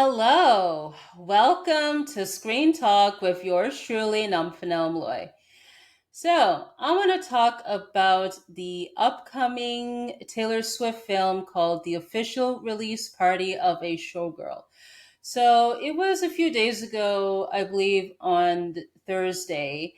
Hello, welcome to Screen Talk with yours truly, Nomfanelo. So, I want to talk about the upcoming Taylor Swift film called The Official Release Party of a Showgirl. So, it was a few days ago, I believe on Thursday,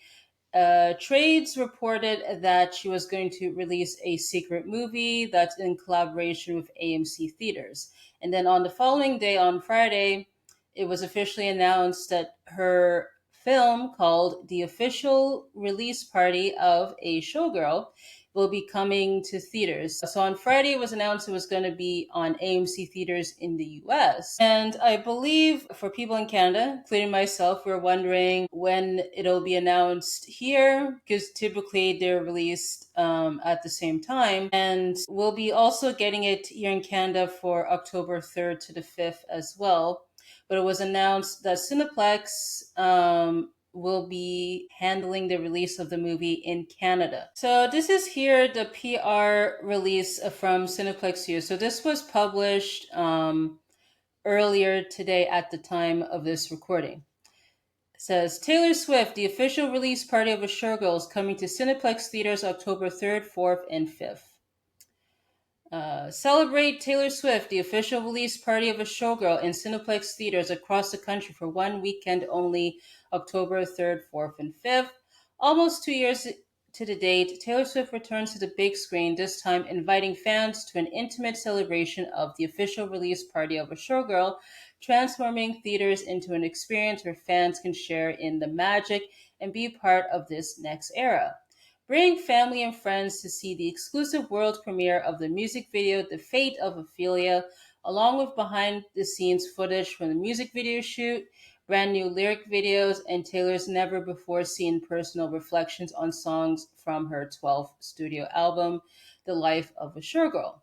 trades reported that she was going to release a secret movie that's in collaboration with AMC Theaters. And then on the following day, on Friday, it was officially announced that her film called The Official Release Party of a Showgirl will be coming to theaters. So on Friday, it was announced it was going to be on AMC theaters in the US. And I believe for people in Canada, including myself, we're wondering when it'll be announced here because typically they're released at the same time. And we'll be also getting it here in Canada for October 3rd to the 5th as well. But it was announced that Cineplex will be handling the release of the movie in Canada. So this is here the PR release from Cineplex here. So this was published earlier today at the time of this recording. It says Taylor Swift, the official release party of a Showgirl is coming to Cineplex theaters October 3rd, 4th, and 5th. Celebrate Taylor Swift, the official release party of a Showgirl in Cineplex theaters across the country for one weekend only, October 3rd, 4th, and 5th. Almost 2 years to the date, Taylor Swift returns to the big screen, this time inviting fans to an intimate celebration of the official release party of a Showgirl, transforming theaters into an experience where fans can share in the magic and be part of this next era. Bring family and friends to see the exclusive world premiere of the music video The Fate of Ophelia, along with behind the scenes footage from the music video shoot, brand new lyric videos, and Taylor's never before seen personal reflections on songs from her 12th studio album, The Life of a Showgirl.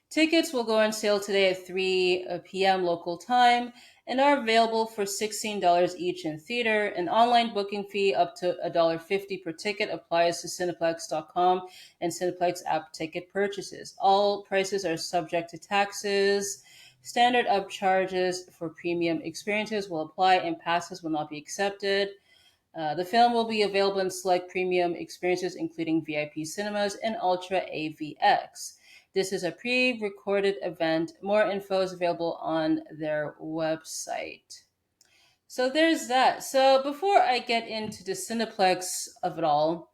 Tickets will go on sale today at 3 p.m. local time and are available for $16 each in theater. An online booking fee up to $1.50 per ticket applies to Cineplex.com and Cineplex app ticket purchases. All prices are subject to taxes. Standard upcharges for premium experiences will apply and passes will not be accepted. The film will be available in select premium experiences, including VIP cinemas and Ultra AVX. This is a pre recorded event. More info is available on their website. So there's that. So before I get into the Cineplex of it all,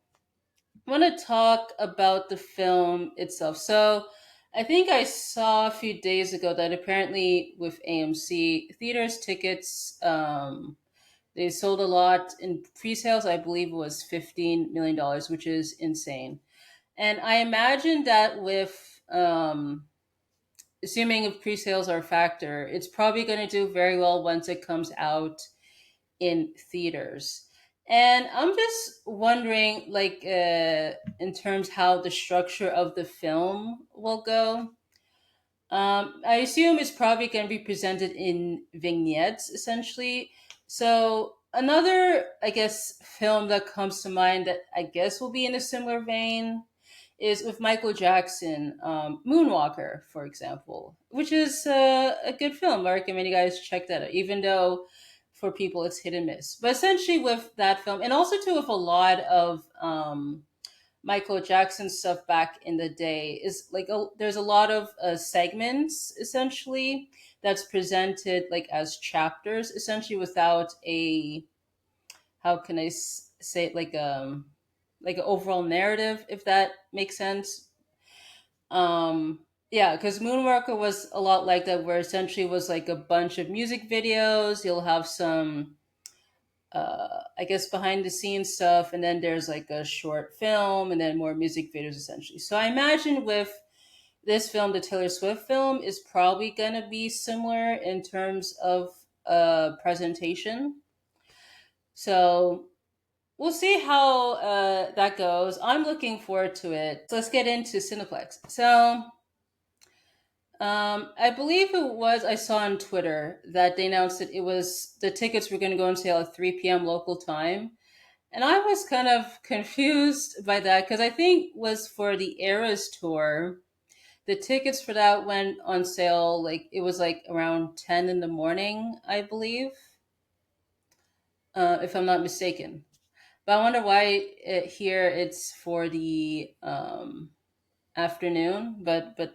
I want to talk about the film itself. So I think I saw a few days ago that apparently with AMC theaters tickets, they sold a lot in pre-sales. I believe it was $15 million, which is insane. And I imagine that with assuming if pre-sales are a factor, it's probably going to do very well once it comes out in theaters. And I'm just wondering, in terms how the structure of the film will go. I assume it's probably going to be presented in vignettes, essentially. So another, I guess, film that comes to mind that I guess will be in a similar vein is with Michael Jackson, Moonwalker, for example, which is a good film. I recommend you guys check that out, even though for people it's hit and miss. But essentially, with that film, and also too with a lot of Michael Jackson stuff back in the day, is there's a lot of segments essentially that's presented like as chapters, essentially without a how can I say it like an overall narrative, if that makes sense. Yeah, because Moonwalker was a lot like that, where essentially it was like a bunch of music videos. You'll have some, I guess, behind the scenes stuff, and then there's like a short film, and then more music videos, essentially. So I imagine with this film, the Taylor Swift film, is probably gonna be similar in terms of presentation. So we'll see how that goes. I'm looking forward to it. So let's get into Cineplex. So I believe it was I saw on Twitter that they announced that it was the tickets were going to go on sale at 3 p.m. local time, and I was kind of confused by that because I think it was for the Eras tour. The tickets for that went on sale, like it was like around 10 in the morning, I believe, if I'm not mistaken. But I wonder why here it's for the afternoon, but it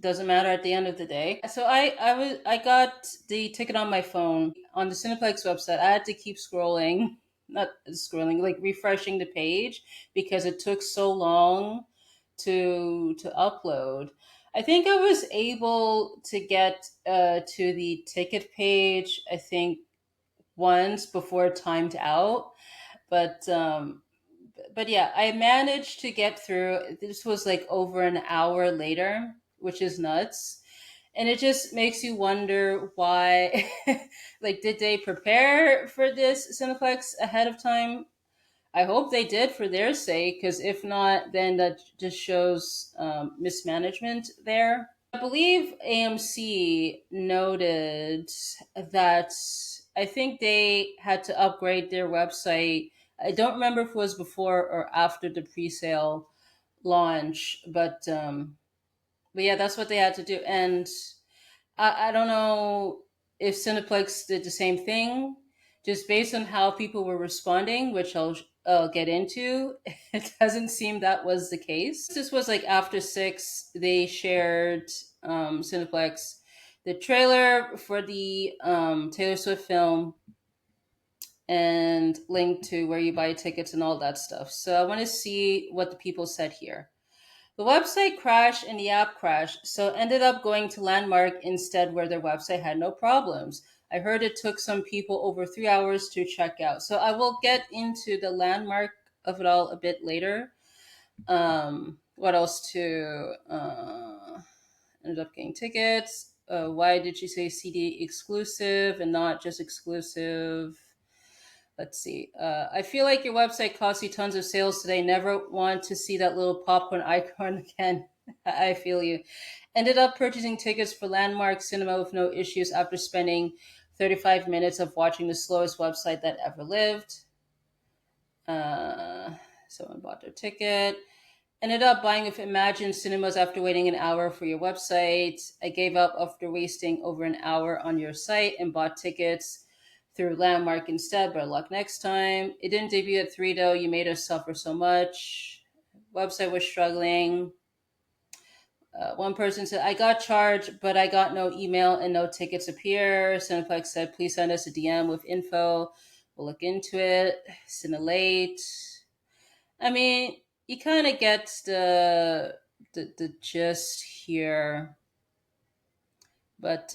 doesn't matter at the end of the day. So I got the ticket on my phone on the Cineplex website. I had to keep scrolling, not scrolling, like refreshing the page because it took so long to upload. I think I was able to get to the ticket page, I think once before it timed out, but yeah, I managed to get through. This was like over an hour later, which is nuts. And it just makes you wonder why, like, did they prepare for this Cineplex ahead of time? I hope they did for their sake, because if not, then that just shows mismanagement there. I believe AMC noted that I think they had to upgrade their website. I don't remember if it was before or after the pre-sale launch, but yeah, that's what they had to do. And I don't know if Cineplex did the same thing, just based on how people were responding, which I'll get into. It doesn't seem that was the case. This was like after six, they shared Cineplex the trailer for the Taylor Swift film and linked to where you buy tickets and all that stuff. So I want to see what the people said here. The website crashed and the app crashed, so ended up going to Landmark instead where their website had no problems. I heard it took some people over 3 hours to check out. So I will get into the Landmark of it all a bit later. What else to ended up getting tickets. Why did you say CD exclusive and not just exclusive? Let's see. I feel like your website cost you tons of sales today. Never want to see that little popcorn icon again. I feel you. Ended up purchasing tickets for Landmark Cinema with no issues after spending 35 minutes of watching the slowest website that ever lived. Uh, Someone bought their ticket. Ended up buying with Imagine Cinemas after waiting an hour for your website. I gave up after wasting over an hour on your site and bought tickets through Landmark instead. Better luck next time. It didn't debut at 3 though. You made us suffer so much. Website was struggling. One person said, I got charged, but I got no email and no tickets appear. Cineplex said, please send us a DM with info. We'll look into it. Cinelate. I mean, you kind of get the gist here, but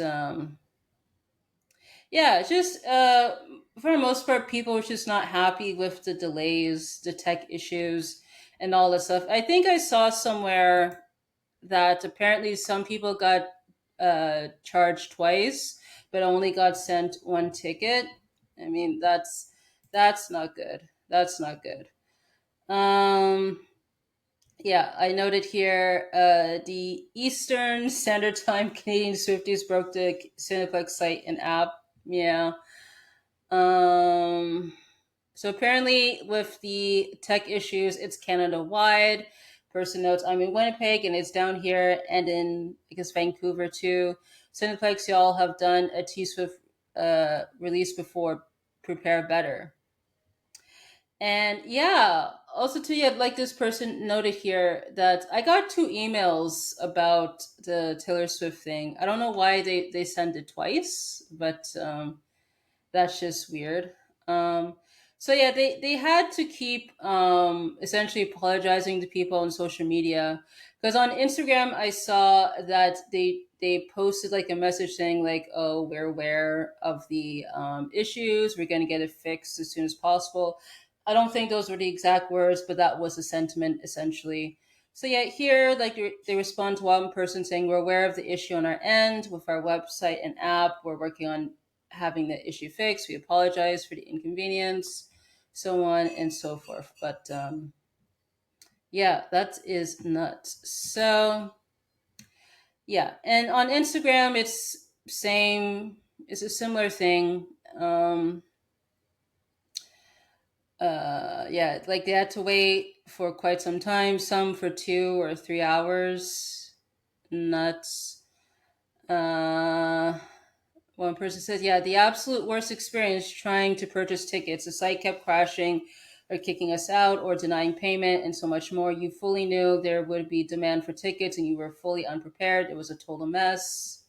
yeah, just for the most part, people were just not happy with the delays, the tech issues, and all this stuff. I think I saw somewhere that apparently some people got charged twice, but only got sent one ticket. I mean, that's not good. That's not good. Um, Yeah, I noted here the Eastern Standard Time Canadian Swifties broke the Cineplex site and app. Yeah. Um, so apparently, with the tech issues, it's Canada wide. Person notes, I'm in Winnipeg and it's down here and in, I guess, Vancouver too. Cineplex, y'all have done a T Swift release before. Prepare better. And yeah, also too, yeah, like this person noted here that I got two emails about the Taylor Swift thing. I don't know why they sent it twice, but that's just weird. Um, so yeah, they had to keep essentially apologizing to people on social media because on Instagram I saw that they posted like a message saying like, oh, we're aware of the issues, we're going to get it fixed as soon as possible. I don't think those were the exact words, but that was the sentiment essentially. So yeah, here like they respond to one person saying we're aware of the issue on our end with our website and app. We're working on having the issue fixed. We apologize for the inconvenience, so on and so forth. But yeah, that is nuts. So yeah, and on Instagram, it's same. It's a similar thing. Yeah, like they had to wait for quite some time. Some for 2 or 3 hours. nuts. Uh, One person says, yeah, the absolute worst experience trying to purchase tickets. The site kept crashing or kicking us out or denying payment and so much more. You fully knew there would be demand for tickets and you were fully unprepared. It was a total mess.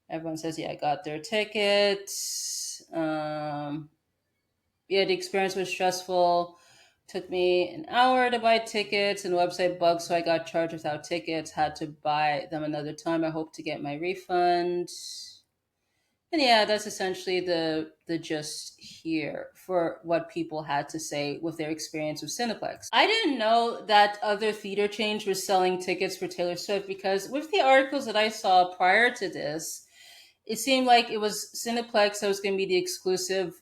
Everyone says, yeah, I got their tickets. Yeah, the experience was stressful. Took me an hour to buy tickets and the website bugged, so I got charged without tickets. Had to buy them another time. I hope to get my refund. And yeah, that's essentially the gist here for what people had to say with their experience with Cineplex. I didn't know that other theater chains were selling tickets for Taylor Swift because with the articles that I saw prior to this, it seemed like it was Cineplex that was going to be the exclusive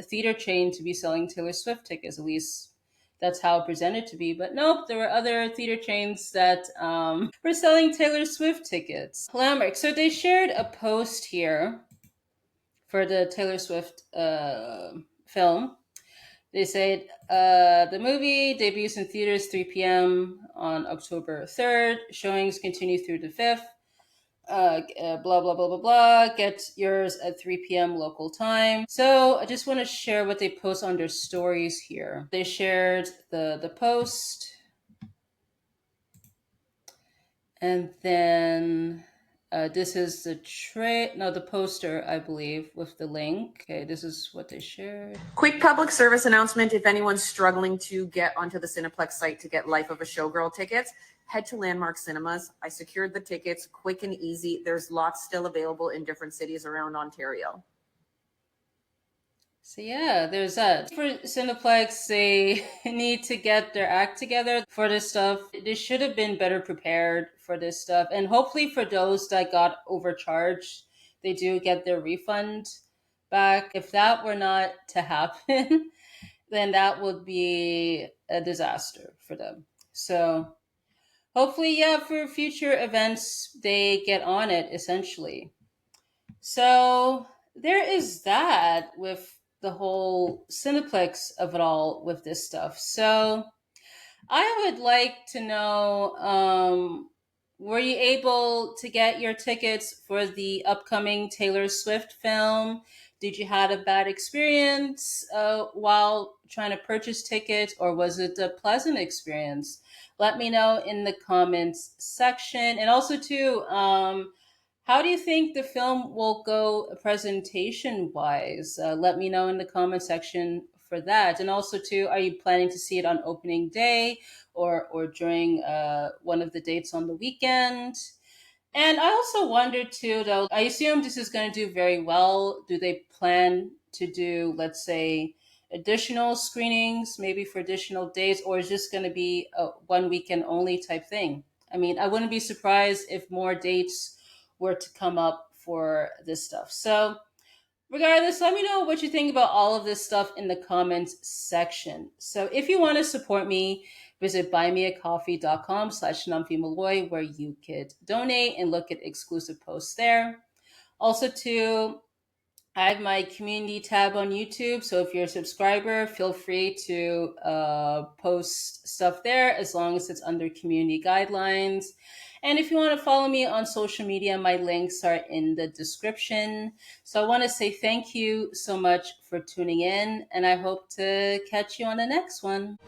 theater chain to be selling Taylor Swift tickets. At least that's how it presented to be. But nope, there were other theater chains that were selling Taylor Swift tickets. Landmark. So they shared a post here for the Taylor Swift film. They said the movie debuts in theaters 3 p.m. on October 3rd. Showings continue through the 5th. Blah blah blah blah blah. Get yours at 3 p.m. local time. So I just want to share what they post on their stories here. They shared the post, and then this is the poster, I believe, with the link. Okay, this is what they shared. Quick public service announcement. If anyone's struggling to get onto the Cineplex site to get Life of a Showgirl tickets, head to Landmark Cinemas. I secured the tickets, quick and easy. There's lots still available in different cities around Ontario. So yeah, there's that. For Cineplex, they need to get their act together for this stuff. They should have been better prepared for this stuff. And hopefully for those that got overcharged, they do get their refund back. If that were not to happen, then that would be a disaster for them. So hopefully, yeah, for future events, they get on it essentially. So there is that with the whole Cineplex of it all with this stuff. So I would like to know, were you able to get your tickets for the upcoming Taylor Swift film? Did you have a bad experience while trying to purchase tickets, or was it a pleasant experience? Let me know in the comments section. And also, too, how do you think the film will go presentation wise? Let me know in the comment section for that. And also, too, are you planning to see it on opening day or during one of the dates on the weekend? And I also wonder too, though, I assume this is going to do very well. Do they plan to do, let's say, additional screenings, maybe for additional days, or is this going to be a one weekend only type thing? I mean, I wouldn't be surprised if more dates were to come up for this stuff. So, regardless, let me know what you think about all of this stuff in the comments section. So if you want to support me, visit buymeacoffee.com/numpymaloy where you could donate and look at exclusive posts there. Also, too, I have my community tab on YouTube. So if you're a subscriber, feel free to post stuff there as long as it's under community guidelines. And if you want to follow me on social media, my links are in the description. So I want to say thank you so much for tuning in, and I hope to catch you on the next one.